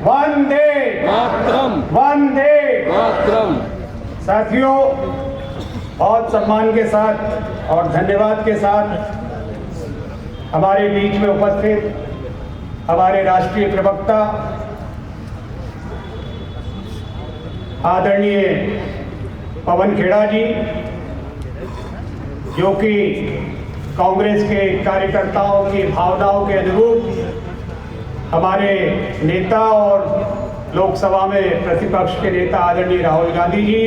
वंदे मातरम, वंदे मातरम। साथियों, बहुत सम्मान के साथ और धन्यवाद के साथ हमारे बीच में उपस्थित हमारे राष्ट्रीय प्रवक्ता आदरणीय पवन खेड़ा जी, जो कि कांग्रेस के कार्यकर्ताओं की भावनाओं के अनुरूप हमारे नेता और लोकसभा में प्रतिपक्ष के नेता आदरणीय राहुल गांधी जी,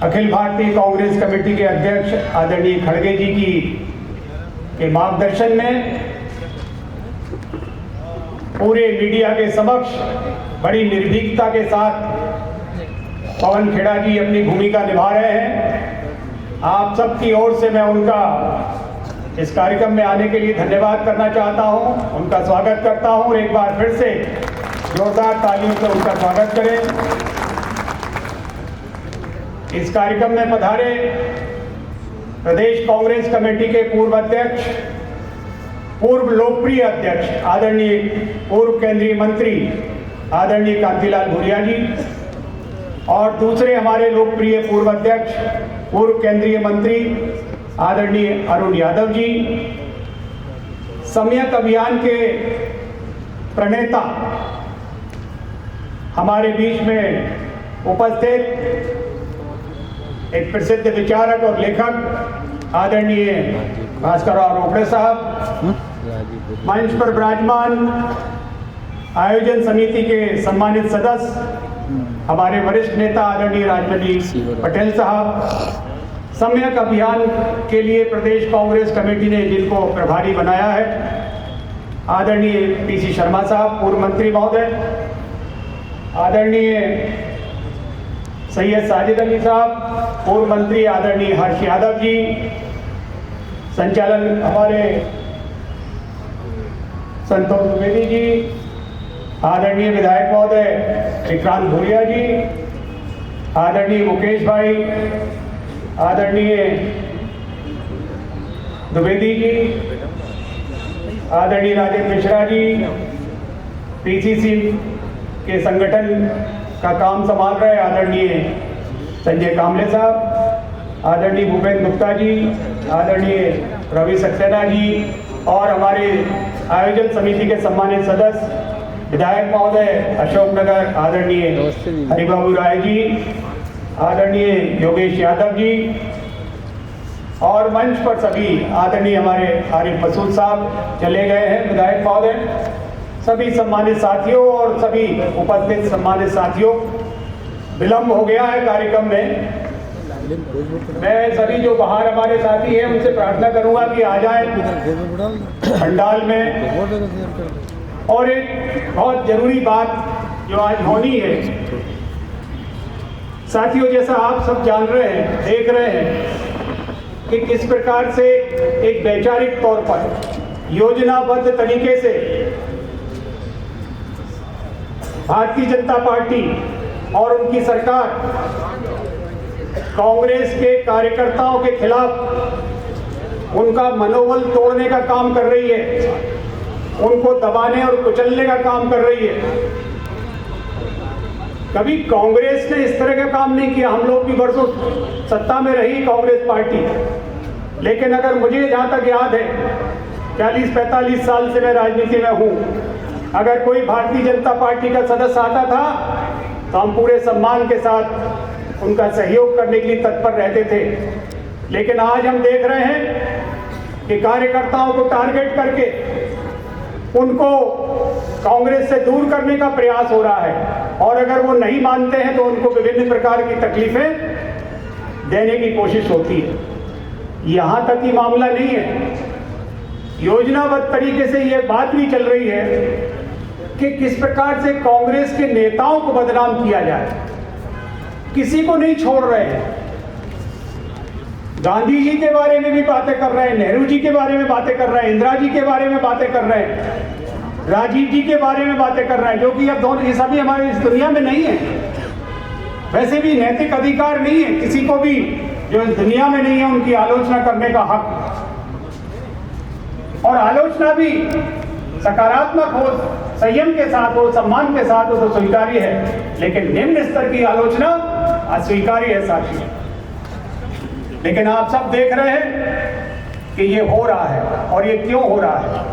अखिल भारतीय कांग्रेस कमेटी के अध्यक्ष आदरणीय खड़गे जी की के मार्गदर्शन में पूरे मीडिया के समक्ष बड़ी निर्भीकता के साथ पवन खेड़ा जी अपनी भूमिका निभा रहे हैं। आप सबकी ओर से मैं उनका इस कार्यक्रम में आने के लिए धन्यवाद करना चाहता हूं, उनका स्वागत करता हूं और एक बार फिर से जोरदार तालियों से उनका स्वागत करें। इस कार्यक्रम में पधारे प्रदेश कांग्रेस कमेटी के पूर्व अध्यक्ष, पूर्व लोकप्रिय अध्यक्ष आदरणीय पूर्व केंद्रीय मंत्री आदरणीय कांतिलाल भूरिया जी और दूसरे हमारे लोकप्रिय पूर्व अध्यक्ष पूर्व केंद्रीय मंत्री आदरणीय अरुण यादव जी, सम्यक अभियान के प्रणेता हमारे बीच में उपस्थित एक प्रसिद्ध विचारक और लेखक आदरणीय भास्करराव रोकड़े साहब, मंच पर विराजमान आयोजन समिति के सम्मानित सदस्य हमारे वरिष्ठ नेता आदरणीय राजमणि पटेल साहब, सम्यक अभियान के लिए प्रदेश कांग्रेस कमेटी ने जिनको प्रभारी बनाया है आदरणीय पीसी शर्मा साहब, पूर्व मंत्री महोदय, आदरणीय सैयद साजिद अली साहब, पूर्व मंत्री आदरणीय हर्ष यादव जी, संचालन हमारे संतोष द्विवेदी जी, आदरणीय विधायक महोदय विक्रांत भूरिया जी, आदरणीय मुकेश भाई, आदरणीय द्विवेदी जी, आदरणीय राजेंद्र मिश्रा जी, पीसीसी के संगठन का काम संभाल रहे आदरणीय संजय कामले साहब, आदरणीय भूपेंद्र गुप्ता जी, आदरणीय रवि सक्सेना जी और हमारे आयोजन समिति के सम्मानित सदस्य विधायक महोदय अशोकनगर आदरणीय हरिबाबू राय जी, आदरणीय योगेश यादव जी और मंच पर सभी आदरणीय हमारे आरिफ मसूद साहब चले गए हैं, विधायक महोदय, सभी सम्मानित साथियों और सभी उपस्थित सम्मानित साथियों, विलंब हो गया है कार्यक्रम में। मैं सभी जो बाहर हमारे साथी हैं उनसे प्रार्थना करूंगा कि आ जाएं पंडाल में। और एक बहुत जरूरी बात जो आज होनी है साथियों, जैसा आप सब जान रहे हैं, देख रहे हैं कि किस प्रकार से एक वैचारिक तौर पर योजनाबद्ध तरीके से भारतीय जनता पार्टी और उनकी सरकार कांग्रेस के कार्यकर्ताओं के खिलाफ उनका मनोबल तोड़ने का काम कर रही है, उनको दबाने और कुचलने का काम कर रही है। कभी कांग्रेस ने इस तरह का काम नहीं किया। हम लोग भी वर्षों सत्ता में रही कांग्रेस पार्टी, लेकिन अगर मुझे जहां तक याद है 40-45 साल से मैं राजनीति में हूं, अगर कोई भारतीय जनता पार्टी का सदस्य आता था तो हम पूरे सम्मान के साथ उनका सहयोग करने के लिए तत्पर रहते थे। लेकिन आज हम देख रहे हैं कि कार्यकर्ताओं को टारगेट करके उनको कांग्रेस से दूर करने का प्रयास हो रहा है और अगर वो नहीं मानते हैं तो उनको विभिन्न प्रकार की तकलीफें देने की कोशिश होती है। यहां तक ही मामला नहीं है, योजनाबद्ध तरीके से ये बात भी चल रही है कि किस प्रकार से कांग्रेस के नेताओं को बदनाम किया जाए। किसी को नहीं छोड़ रहे हैं। गांधी जी के बारे में भी बातें कर रहे हैं, नेहरू जी के बारे में बातें कर रहे हैं, इंदिरा जी के बारे में बातें कर रहे हैं, राजीव जी के बारे में बातें कर रहे हैं, जो कि अब दोनों ये सभी हमारे इस दुनिया में नहीं है। वैसे भी नैतिक अधिकार नहीं है किसी को भी जो इस दुनिया में नहीं है उनकी आलोचना करने का हक। और आलोचना भी सकारात्मक हो, संयम के साथ हो, सम्मान के साथ हो तो स्वीकार्य है, लेकिन निम्न स्तर की आलोचना अस्वीकार्य है साथी। लेकिन आप सब देख रहे हैं कि ये हो रहा है, और ये क्यों हो रहा है।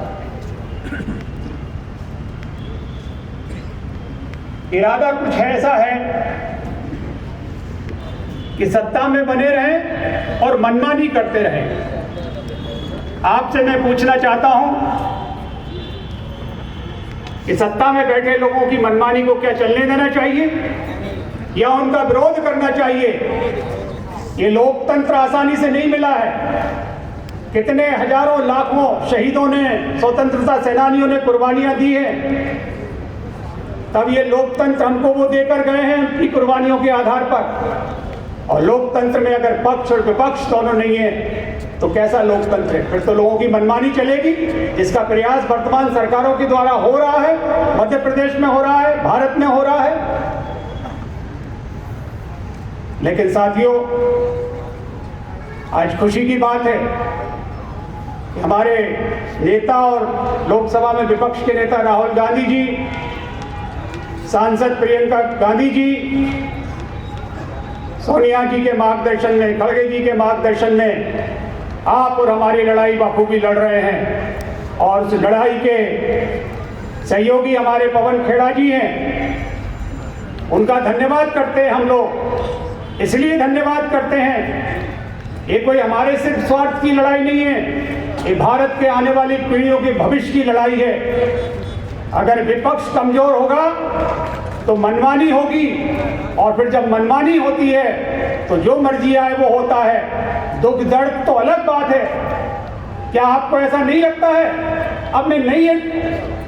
इरादा कुछ ऐसा है कि सत्ता में बने रहें और मनमानी करते रहें। आपसे मैं पूछना चाहता हूं कि सत्ता में बैठे लोगों की मनमानी को क्या चलने देना चाहिए या उनका विरोध करना चाहिए? ये लोकतंत्र आसानी से नहीं मिला है। कितने हजारों लाखों शहीदों ने, स्वतंत्रता सेनानियों ने कुर्बानियां दी हैं, तब ये लोकतंत्र हमको वो देकर गए हैं अपनी कुर्बानियों के आधार पर। और लोकतंत्र में अगर पक्ष और विपक्ष दोनों नहीं है तो कैसा लोकतंत्र है? फिर तो लोगों की मनमानी चलेगी, जिसका प्रयास वर्तमान सरकारों के द्वारा हो रहा है। मध्य प्रदेश में हो रहा है, भारत में हो रहा है। लेकिन साथियों, आज खुशी की बात है कि हमारे नेता और लोकसभा में विपक्ष के नेता राहुल गांधी जी, सांसद प्रियंका गांधी जी, सोनिया जी के मार्गदर्शन में, खड़गे जी के मार्गदर्शन में आप और हमारी लड़ाई बखूबी लड़ रहे हैं। और उस लड़ाई के सहयोगी हमारे पवन खेड़ा जी हैं। उनका धन्यवाद करते हैं हम लोग। इसलिए धन्यवाद करते हैं, ये कोई हमारे सिर्फ स्वार्थ की लड़ाई नहीं है, ये भारत के आने वाली पीढ़ियों के भविष्य की लड़ाई है। अगर विपक्ष कमजोर होगा तो मनमानी होगी, और फिर जब मनमानी होती है तो जो मर्जी आए वो होता है। दुख दर्द तो अलग बात है। क्या आपको ऐसा नहीं लगता है? अब मैं नई एक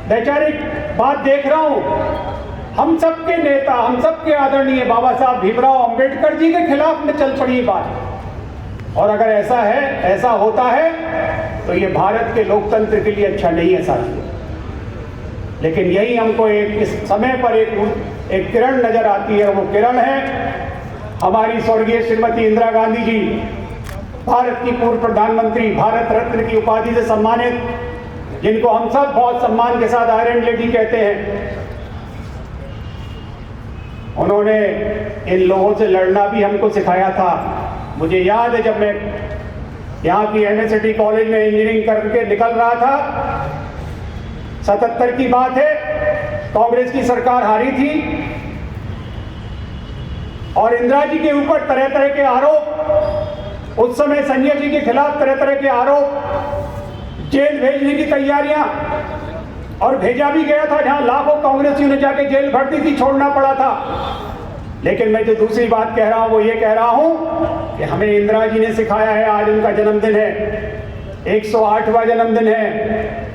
वैचारिक बात देख रहा हूं। हम सबके नेता, हम सबके आदरणीय बाबा साहब भीमराव अंबेडकर जी के खिलाफ में चल पड़ी बात। और अगर ऐसा है, ऐसा होता है तो ये भारत के लोकतंत्र के लिए अच्छा नहीं है साथियों। लेकिन यही हमको इस समय पर एक किरण नजर आती है। वो किरण है हमारी स्वर्गीय श्रीमती इंदिरा गांधी जी, भारत की पूर्व प्रधानमंत्री, भारत रत्न की उपाधि से सम्मानित, जिनको हम सब बहुत सम्मान के साथ आयरन लेडी कहते हैं। उन्होंने इन लोगों से लड़ना भी हमको सिखाया था। मुझे याद है जब मैं यहाँ की एमएसटी कॉलेज में इंजीनियरिंग करके निकल रहा था, 77 की बात है, कांग्रेस की सरकार हारी थी और इंदिरा जी के ऊपर तरह तरह के आरोप, उस समय संजय जी के खिलाफ तरह तरह के आरोप, जेल भेजने की तैयारियां, और भेजा भी गया था जहां लाखों कांग्रेसियों ने जाके जेल भर दी थी, छोड़ना पड़ा था। लेकिन मैं जो दूसरी बात कह रहा हूं वो ये कह रहा हूं कि हमें इंदिरा जी ने सिखाया है। आज उनका जन्मदिन है, 108वां जन्मदिन है।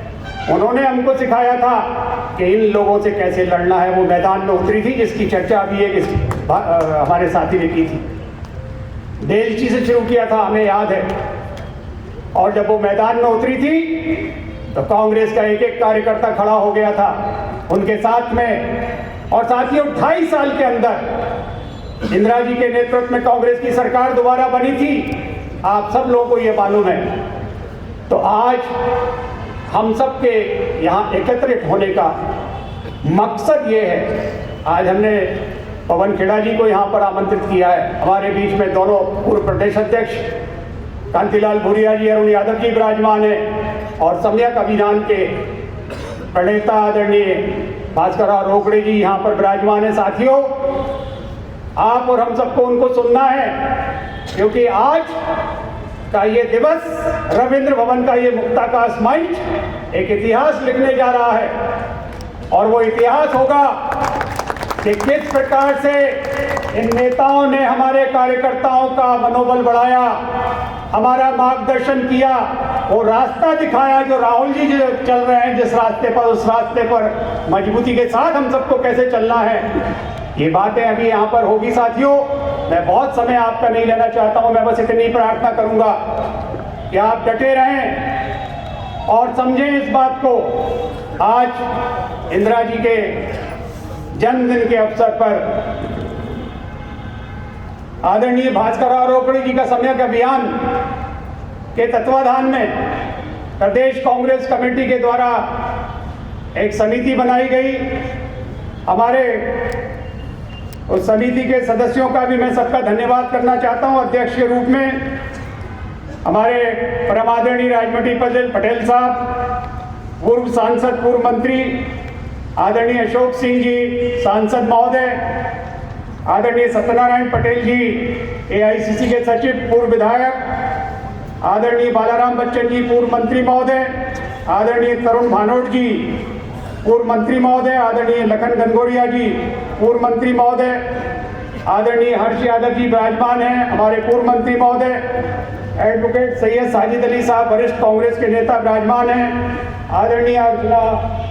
उन्होंने हमको सिखाया था कि इन लोगों से कैसे लड़ना है। वो मैदान में उतरी थी, जिसकी चर्चा अभी एक हमारे साथी ने की थी। बेलची से शुरू किया था, हमें याद है। और जब वो मैदान में उतरी थी तो कांग्रेस का एक एक कार्यकर्ता खड़ा हो गया था उनके साथ में। और साथियों, 2.5 साल के अंदर इंदिरा जी के नेतृत्व में कांग्रेस की सरकार दोबारा बनी थी। आप सब लोगों को ये मालूम है। तो आज हम सब के यहाँ एकत्रित होने का मकसद ये है। आज हमने पवन खेड़ा जी को यहाँ पर आमंत्रित किया है। हमारे बीच में दोनों पूर्व प्रदेश अध्यक्ष कांतिलाल भूरिया जी, अरुण यादव जी विराजमान है, और सम्यक अभियान के प्रणेता आदरणीय भास्कर राव रोकड़े जी यहाँ पर विराजमान है। साथियों, आप और हम सबको उनको सुनना है, क्योंकि आज का ये दिवस, रविंद्र भवन का ये मुक्ताकाश मंच एक इतिहास लिखने जा रहा है। और वो इतिहास होगा कि किस प्रकार से इन नेताओं ने हमारे कार्यकर्ताओं का मनोबल बढ़ाया, हमारा मार्गदर्शन किया, वो रास्ता दिखाया जो राहुल जी जो चल रहे हैं जिस रास्ते पर, उस रास्ते पर मजबूती के साथ हम सबको कैसे चलना है। ये बातें अभी यहाँ पर होगी साथियों। मैं बहुत समय आपका नहीं लेना चाहता हूँ। मैं बस इतनी प्रार्थना करूँगा कि आप डटे रहें और समझें इस बात को। आज इंदिरा जी के जन्मदिन के अवसर पर आदरणीय भास्कर राव रोकड़े जी का सम्यक अभियान के तत्वाधान में प्रदेश कांग्रेस कमेटी के द्वारा एक समिति बनाई गई। हमारे उस समिति के सदस्यों का भी मैं सबका धन्यवाद करना चाहता हूं। अध्यक्ष के रूप में हमारे परम आदरणीय राजमती पटेल साहब, पूर्व सांसद, पूर्व मंत्री आदरणीय अशोक सिंह जी, सांसद महोदय, आदरणीय सत्यनारायण पटेल जी, एआईसीसी के सचिव, पूर्व विधायक आदरणीय बालाराम बच्चन जी, पूर्व मंत्री महोदय, आदरणीय तरुण भानोट जी, पूर्व मंत्री महोदय, आदरणीय लखन गंगोरिया जी, पूर्व मंत्री महोदय, आदरणीय हर्ष यादव जी विराजमान हैं, हमारे पूर्व मंत्री महोदय, एडवोकेट सैयद साजिद अली साहब, वरिष्ठ कांग्रेस के नेता विराजमान हैं, आदरणीय अर्चना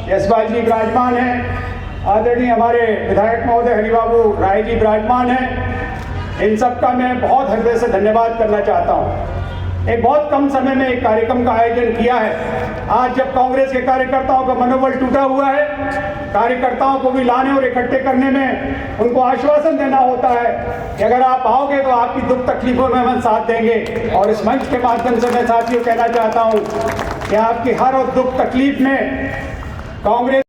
यशपाल जी विराजमान हैं, आदरणीय हमारे विधायक महोदय हरिबाबू राय जी विराजमान हैं। इन सब का मैं बहुत हृदय से धन्यवाद करना चाहता हूँ। एक बहुत कम समय में एक कार्यक्रम का आयोजन किया है। आज जब कांग्रेस के कार्यकर्ताओं का मनोबल टूटा हुआ है, कार्यकर्ताओं को भी लाने और इकट्ठे करने में उनको आश्वासन देना होता है कि अगर आप आओगे तो आपकी दुख तकलीफों में हम साथ देंगे। और इस मंच के माध्यम से मैं साथियों कहना चाहता हूँ कि आपकी हर दुख तकलीफ में कांग्रेस